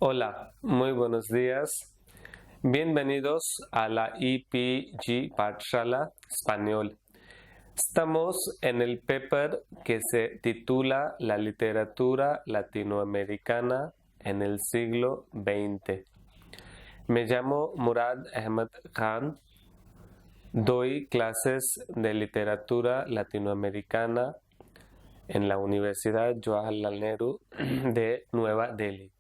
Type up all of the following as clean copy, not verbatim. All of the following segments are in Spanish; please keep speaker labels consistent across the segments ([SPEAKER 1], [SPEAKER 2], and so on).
[SPEAKER 1] Hola, muy buenos días. Bienvenidos a la EPG Pathshala Español. Estamos en el paper que se titula La literatura latinoamericana en el siglo XX. Me llamo Murad Ahmed Khan. Doy clases de literatura latinoamericana en la Universidad Jawaharlal Nehru de Nueva Delhi.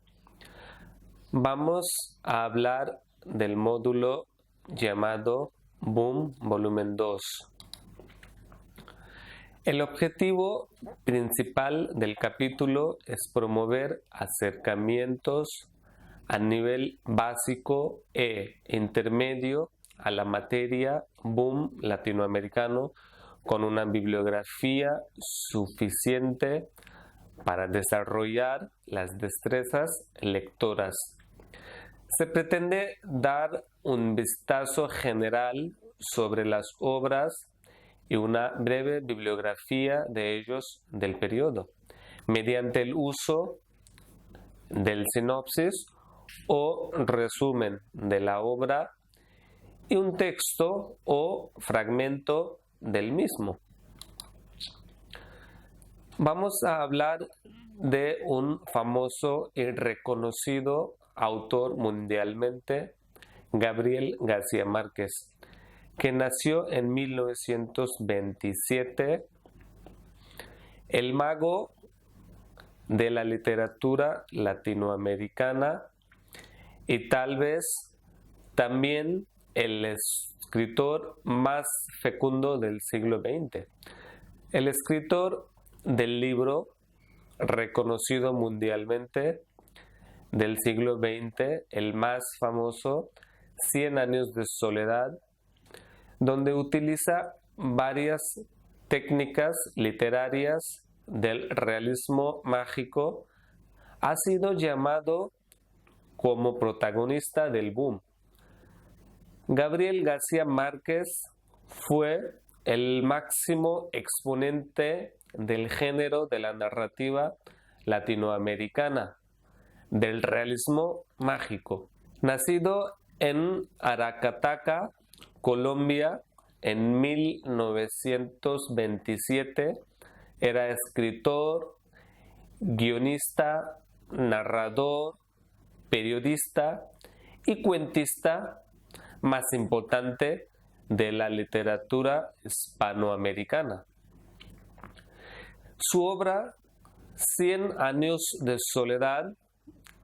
[SPEAKER 1] Vamos a hablar del módulo llamado Boom Volumen 2. El objetivo principal del capítulo es promover acercamientos a nivel básico e intermedio a la materia boom latinoamericano con una bibliografía suficiente para desarrollar las destrezas lectoras. Se pretende dar un vistazo general sobre las obras y una breve bibliografía de ellos del periodo, mediante el uso del sinopsis o resumen de la obra y un texto o fragmento del mismo. Vamos a hablar de un famoso y reconocido autor mundialmente, Gabriel García Márquez, que nació en 1927, el mago de la literatura latinoamericana y tal vez también el escritor más fecundo del siglo XX. El escritor del libro reconocido mundialmente del siglo XX, el más famoso, 100 años de soledad, donde utiliza varias técnicas literarias del realismo mágico, ha sido llamado como protagonista del boom. Gabriel García Márquez fue el máximo exponente del género de la narrativa latinoamericana, del realismo mágico. Nacido en Aracataca, Colombia, en 1927, era escritor, guionista, narrador, periodista y cuentista más importante de la literatura hispanoamericana. Su obra, 100 años de soledad,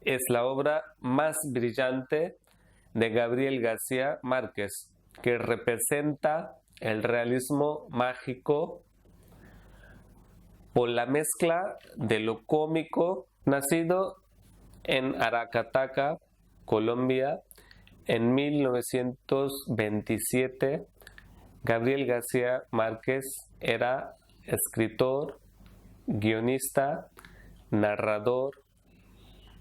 [SPEAKER 1] es la obra más brillante de Gabriel García Márquez, que representa el realismo mágico por la mezcla de lo cómico. Nacido en Aracataca, Colombia, en 1927, Gabriel García Márquez era escritor, guionista, narrador,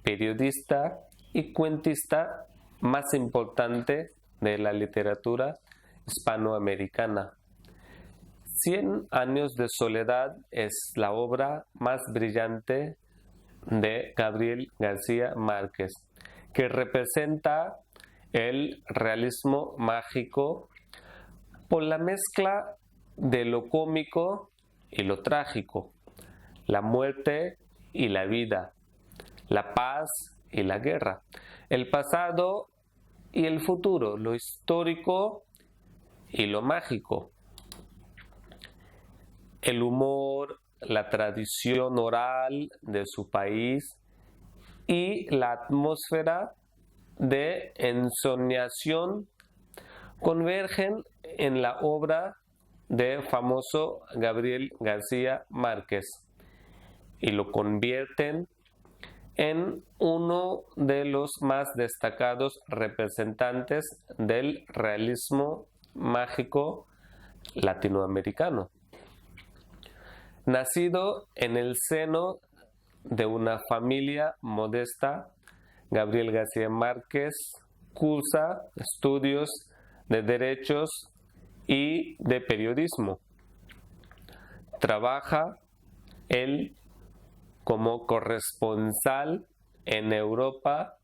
[SPEAKER 1] periodista y cuentista más importante de la literatura hispanoamericana. 100 años de soledad es la obra más brillante de Gabriel García Márquez, que representa el realismo mágico por la mezcla de lo cómico y lo trágico, la muerte y la vida, la paz y la guerra, el pasado y el futuro, lo histórico y lo mágico, el humor, la tradición oral de su país y la atmósfera de ensoñación convergen en la obra de famoso Gabriel García Márquez y lo convierten en uno de los más destacados representantes del realismo mágico latinoamericano. Nacido en el seno de una familia modesta, Gabriel García Márquez cursa estudios de derechos y de periodismo. Trabaja él como corresponsal en Europa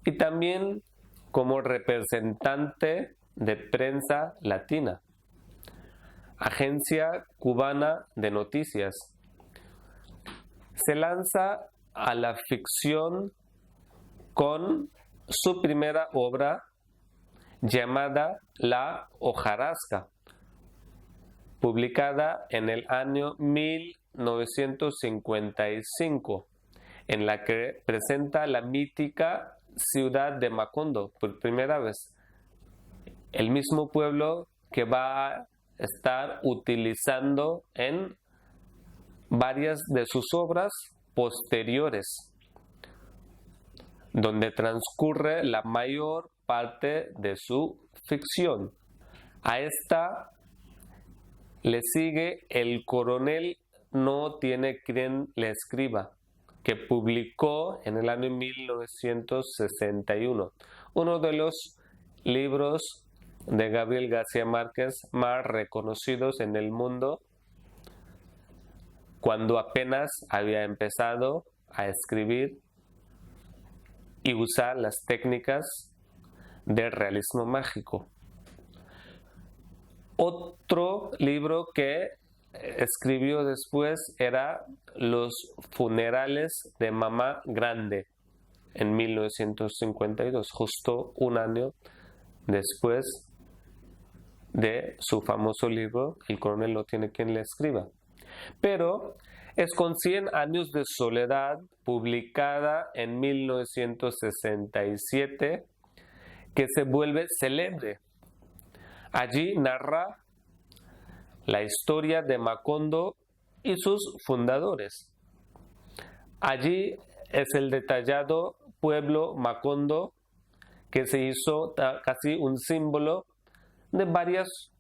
[SPEAKER 1] y también como representante de prensa latina, Agencia Cubana de Noticias. Se lanza a la ficción con su primera obra llamada La hojarasca, publicada en el año 1955, en la que presenta la mítica ciudad de Macondo por primera vez, el mismo pueblo que va a estar utilizando en varias de sus obras posteriores, donde transcurre la mayor parte de su ficción. A esta le sigue El coronel no tiene quien le escriba, que publicó en el año 1961, uno de los libros de Gabriel García Márquez más reconocidos en el mundo, cuando apenas había empezado a escribir y usar las técnicas del realismo mágico. Otro libro que escribió después era Los funerales de Mamá Grande, en 1952, justo un año después de su famoso libro El coronel no tiene quien le escriba. Pero es con 100 años de soledad, publicada en 1967, que se vuelve célebre. Allí narra la historia de Macondo y sus fundadores. Allí es el detallado pueblo Macondo que se hizo casi un símbolo de varias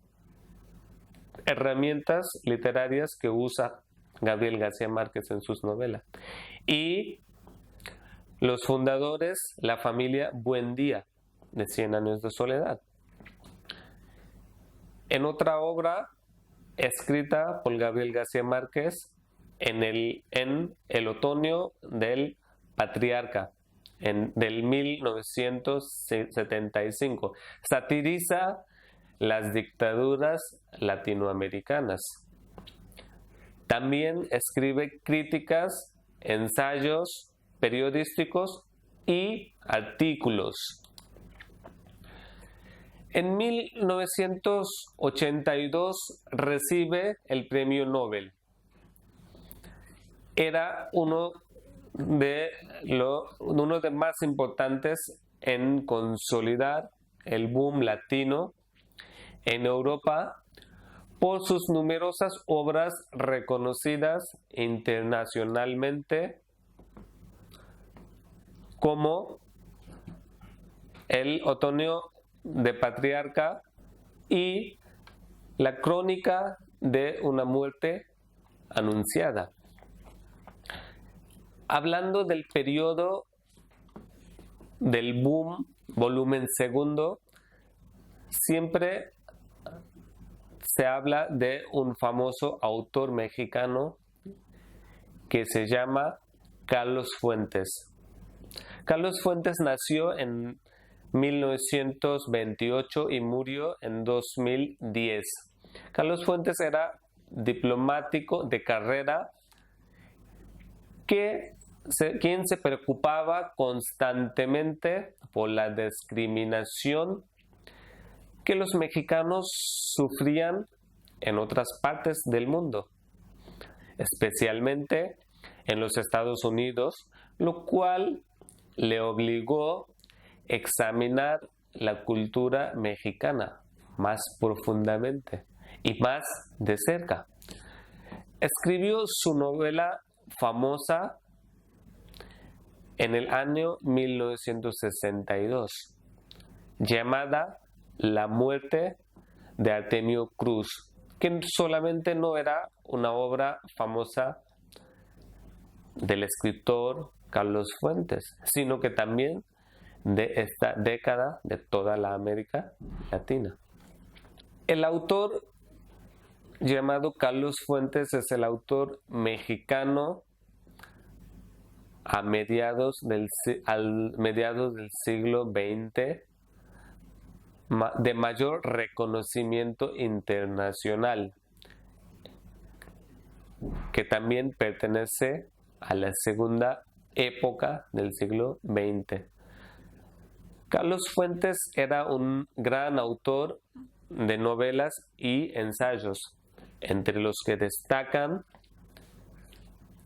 [SPEAKER 1] herramientas literarias que usa Gabriel García Márquez en sus novelas. Y los fundadores, la familia Buendía, de 100 años de soledad. En otra obra escrita por Gabriel García Márquez en el otoño del Patriarca, del 1975, satiriza las dictaduras latinoamericanas. También escribe críticas, ensayos periodísticos y artículos. En 1982 recibe el premio Nobel. Era uno de más importantes en consolidar el boom latino en Europa por sus numerosas obras reconocidas internacionalmente, como El otoño de Patriarca y La crónica de una muerte anunciada. Hablando del periodo del boom, volumen segundo, siempre se habla de un famoso autor mexicano que se llama Carlos Fuentes. Carlos Fuentes nació en 1928 y murió en 2010. Carlos Fuentes era diplomático de carrera quien se preocupaba constantemente por la discriminación que los mexicanos sufrían en otras partes del mundo, especialmente en los Estados Unidos, lo cual le obligó a examinar la cultura mexicana más profundamente y más de cerca. Escribió su novela famosa en el año 1962, llamada La muerte de Artemio Cruz, que solamente no era una obra famosa del escritor Carlos Fuentes, sino que también de esta década de toda la América Latina. El autor llamado Carlos Fuentes es el autor mexicano a mediados del siglo XX de mayor reconocimiento internacional, que también pertenece a la segunda época del siglo XX. Carlos Fuentes era un gran autor de novelas y ensayos, entre los que destacan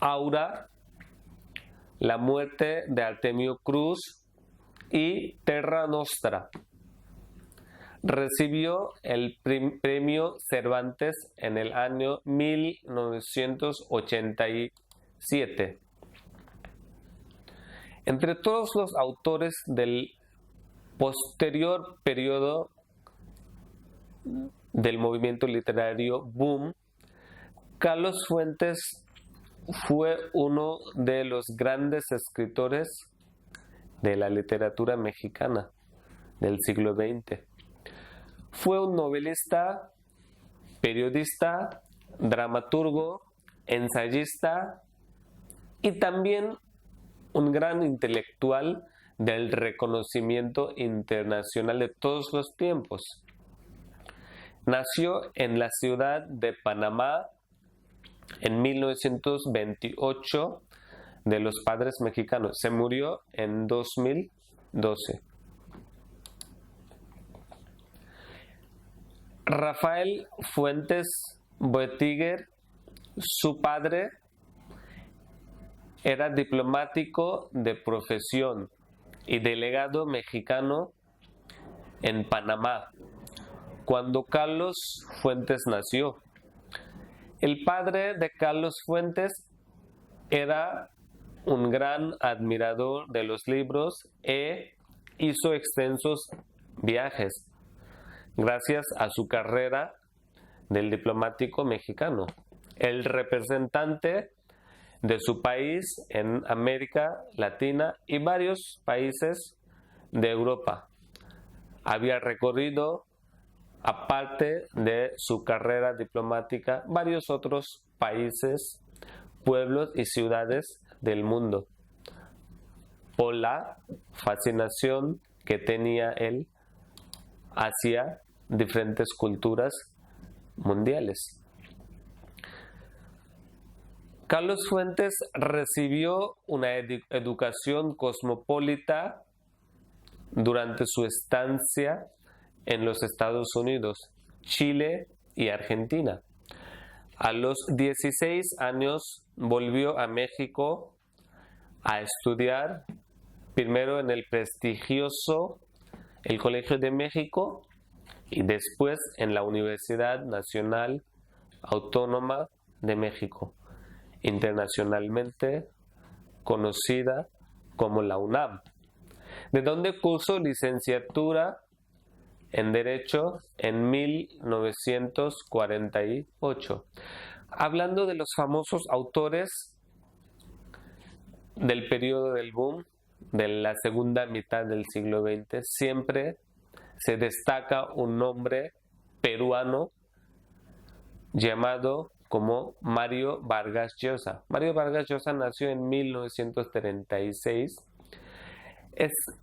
[SPEAKER 1] Aura, La muerte de Artemio Cruz y Terra Nostra. Recibió el premio Cervantes en el año 1987. Entre todos los autores del posterior periodo del movimiento literario boom, Carlos Fuentes fue uno de los grandes escritores de la literatura mexicana del siglo XX. Fue un novelista, periodista, dramaturgo, ensayista y también un gran intelectual del reconocimiento internacional de todos los tiempos. Nació en la ciudad de Panamá en 1928 de los padres mexicanos. Se murió en 2012. Rafael Fuentes Boettiger, su padre, era diplomático de profesión y delegado mexicano en Panamá cuando Carlos Fuentes nació. El padre de Carlos Fuentes era un gran admirador de los libros e hizo extensos viajes gracias a su carrera del diplomático mexicano. El representante de su país en América Latina y varios países de Europa. Había recorrido, aparte de su carrera diplomática, varios otros países, pueblos y ciudades del mundo, por la fascinación que tenía él hacia diferentes culturas mundiales. Carlos Fuentes recibió una educación cosmopolita durante su estancia en los Estados Unidos, Chile y Argentina. A los 16 años volvió a México a estudiar, primero en el prestigioso el Colegio de México y después en la Universidad Nacional Autónoma de México, internacionalmente conocida como la UNAM, de donde cursó licenciatura en Derecho en 1948. Hablando de los famosos autores del periodo del boom, de la segunda mitad del siglo XX, siempre se destaca un nombre peruano llamado como Mario Vargas Llosa. Mario Vargas Llosa nació en 1936.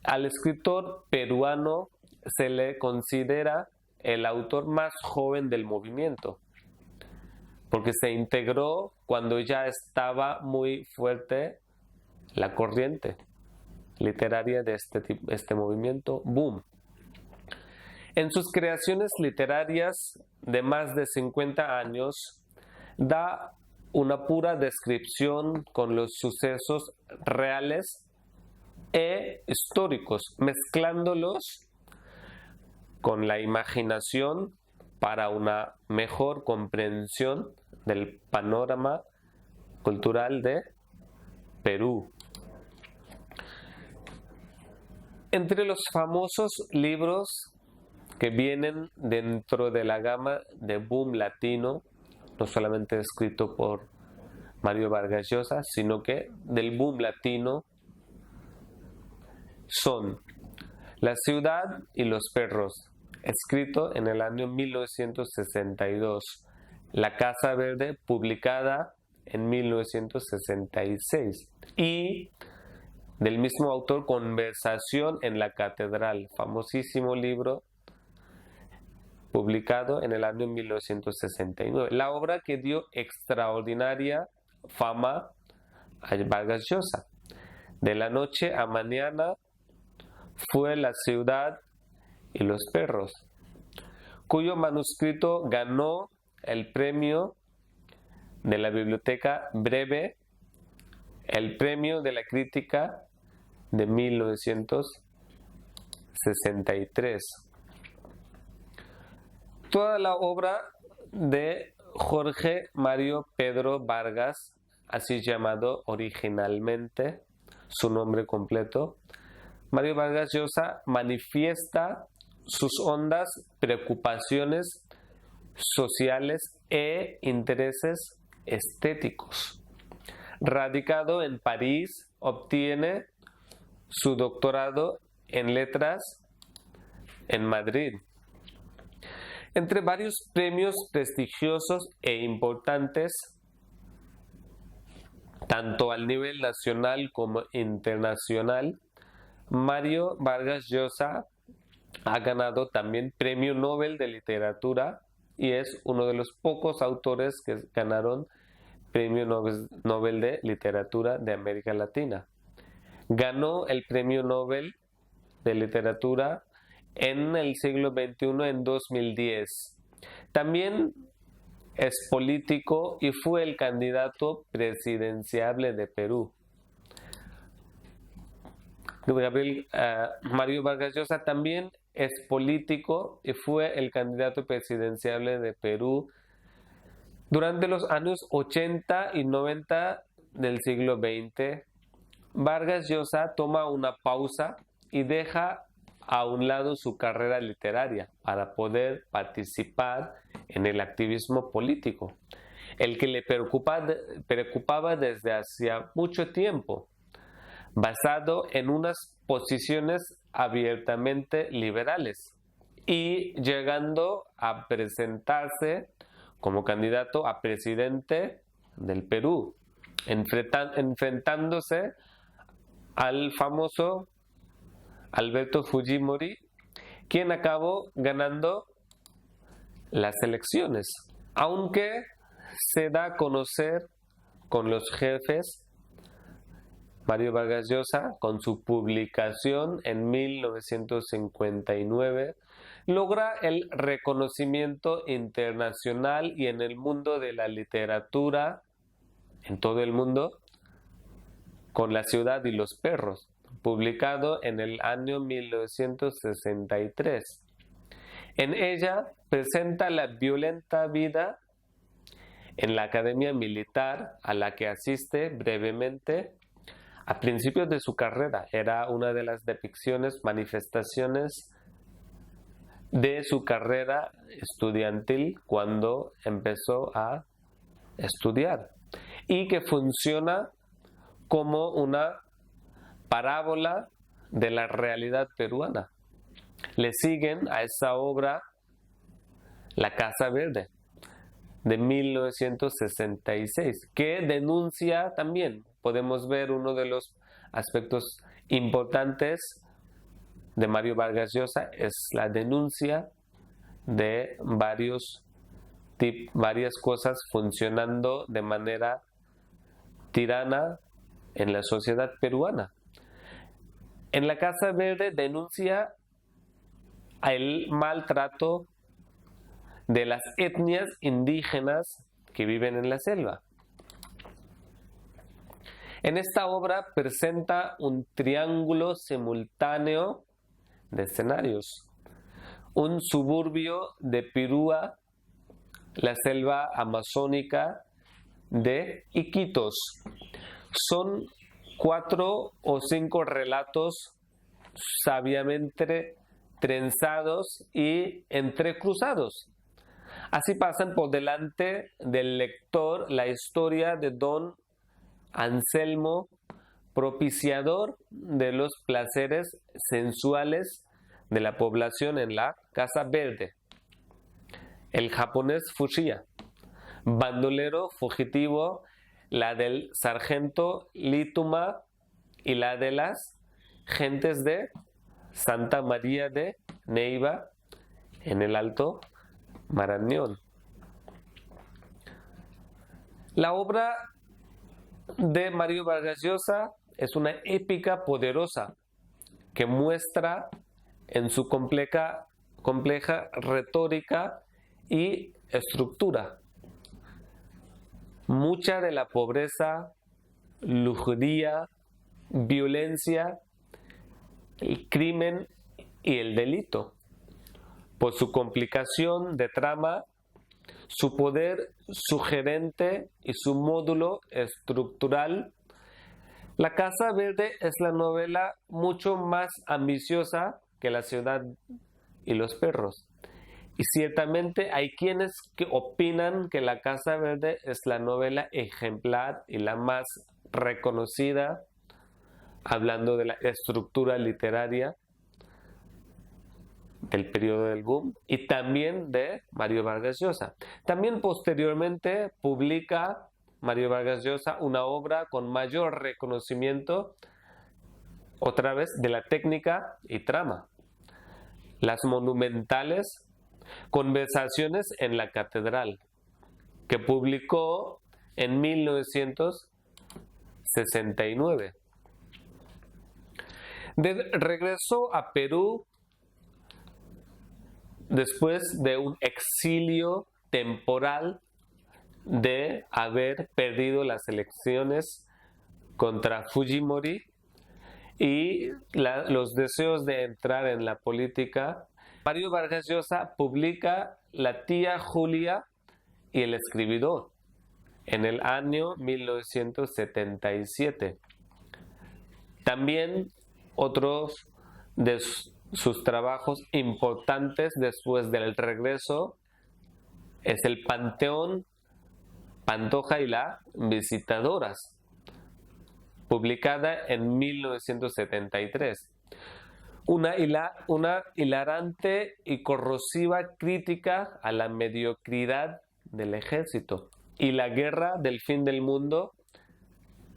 [SPEAKER 1] Al escritor peruano se le considera el autor más joven del movimiento, porque se integró cuando ya estaba muy fuerte la corriente literaria de este movimiento boom. En sus creaciones literarias de más de 50 años, da una pura descripción con los sucesos reales e históricos, mezclándolos con la imaginación para una mejor comprensión del panorama cultural de Perú. Entre los famosos libros que vienen dentro de la gama de boom latino, no solamente escrito por Mario Vargas Llosa, sino que del boom latino, son La ciudad y los perros, escrito en el año 1962, La Casa Verde, publicada en 1966. Y del mismo autor, Conversación en la Catedral, famosísimo libro publicado en el año 1969. La obra que dio extraordinaria fama a Vargas Llosa. De la noche a mañana fue La ciudad y los perros, cuyo manuscrito ganó el premio de la Biblioteca Breve, el premio de la crítica de 1963. Toda la obra de Jorge Mario Pedro Vargas, así llamado originalmente, su nombre completo, Mario Vargas Llosa, manifiesta sus hondas preocupaciones sociales e intereses estéticos. Radicado en París, obtiene su doctorado en letras en Madrid. Entre varios premios prestigiosos e importantes, tanto al nivel nacional como internacional, Mario Vargas Llosa ha ganado también Premio Nobel de Literatura y es uno de los pocos autores que ganaron Premio Nobel de Literatura de América Latina. Ganó el Premio Nobel de Literatura en el siglo XXI en 2010. También es político y fue el candidato presidenciable de Perú. Mario Vargas Llosa también es político y fue el candidato presidenciable de Perú durante los años 80 y 90 del siglo XX. Vargas Llosa toma una pausa y deja a un lado su carrera literaria para poder participar en el activismo político, el que le preocupaba desde hacía mucho tiempo, basado en unas posiciones abiertamente liberales y llegando a presentarse como candidato a presidente del Perú, enfrentándose al famoso Alberto Fujimori, quien acabó ganando las elecciones, aunque se da a conocer con los jefes. Mario Vargas Llosa, con su publicación en 1959, logra el reconocimiento internacional y en el mundo de la literatura, en todo el mundo, con La ciudad y los perros, publicado en el año 1963. En ella presenta la violenta vida en la academia militar a la que asiste brevemente a principios de su carrera. Era una de las depicciones, manifestaciones de su carrera estudiantil cuando empezó a estudiar y que funciona como una parábola de la realidad peruana. Le siguen a esa obra La Casa Verde de 1966, que denuncia también, podemos ver uno de los aspectos importantes de Mario Vargas Llosa, es la denuncia de varias cosas funcionando de manera tirana en la sociedad peruana. En La Casa Verde denuncia el maltrato de las etnias indígenas que viven en la selva. En esta obra presenta un triángulo simultáneo de escenarios: un suburbio de Pirúa, la selva amazónica de Iquitos. Son 4 o 5 relatos sabiamente trenzados y entrecruzados. Así pasan por delante del lector la historia de don Anselmo, propiciador de los placeres sensuales de la población en la Casa Verde; el japonés Fushia, bandolero fugitivo la del sargento Lituma y la de las gentes de Santa María de Neiva en el Alto Marañón. La obra de Mario Vargas Llosa es una épica poderosa que muestra en su compleja retórica y estructura mucha de la pobreza, lujuria, violencia, el crimen y el delito. Por su complicación de trama, su poder sugerente y su módulo estructural, La Casa Verde es la novela mucho más ambiciosa que La Ciudad y los Perros. Y ciertamente hay quienes que opinan que La Casa Verde es la novela ejemplar y la más reconocida, hablando de la estructura literaria del periodo del boom y también de Mario Vargas Llosa. También posteriormente publica Mario Vargas Llosa una obra con mayor reconocimiento, otra vez, de la técnica y trama. Las monumentales Conversaciones en la Catedral, que publicó en 1969. Regresó a Perú después de un exilio temporal de haber perdido las elecciones contra Fujimori y los deseos de entrar en la política. Mario Vargas Llosa publica La tía Julia y el escribidor en el año 1977. También otros de sus trabajos importantes después del regreso es El Panteón, Pantoja y las Visitadoras, publicada en 1973. Una hilarante y corrosiva crítica a la mediocridad del ejército y La Guerra del Fin del Mundo,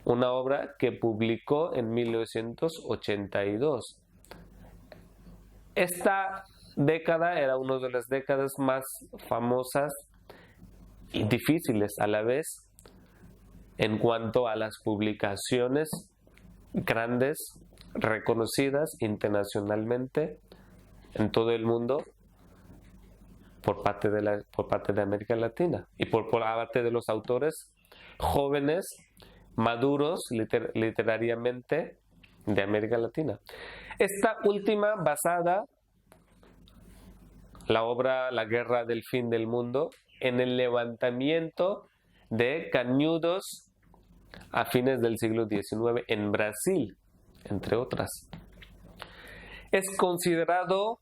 [SPEAKER 1] una obra que publicó en 1982. Esta década era una de las décadas más famosas y difíciles a la vez en cuanto a las publicaciones grandes, reconocidas internacionalmente en todo el mundo por parte de América Latina y por parte de los autores jóvenes, maduros literariamente de América Latina. Esta última basada, la obra La Guerra del Fin del Mundo, en el levantamiento de cañudos a fines del siglo XIX en Brasil, entre otras. Es considerado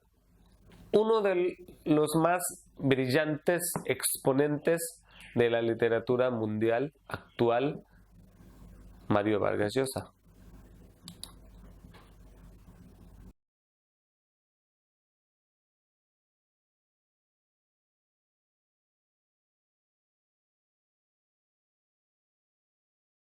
[SPEAKER 1] uno de los más brillantes exponentes de la literatura mundial actual, Mario Vargas Llosa.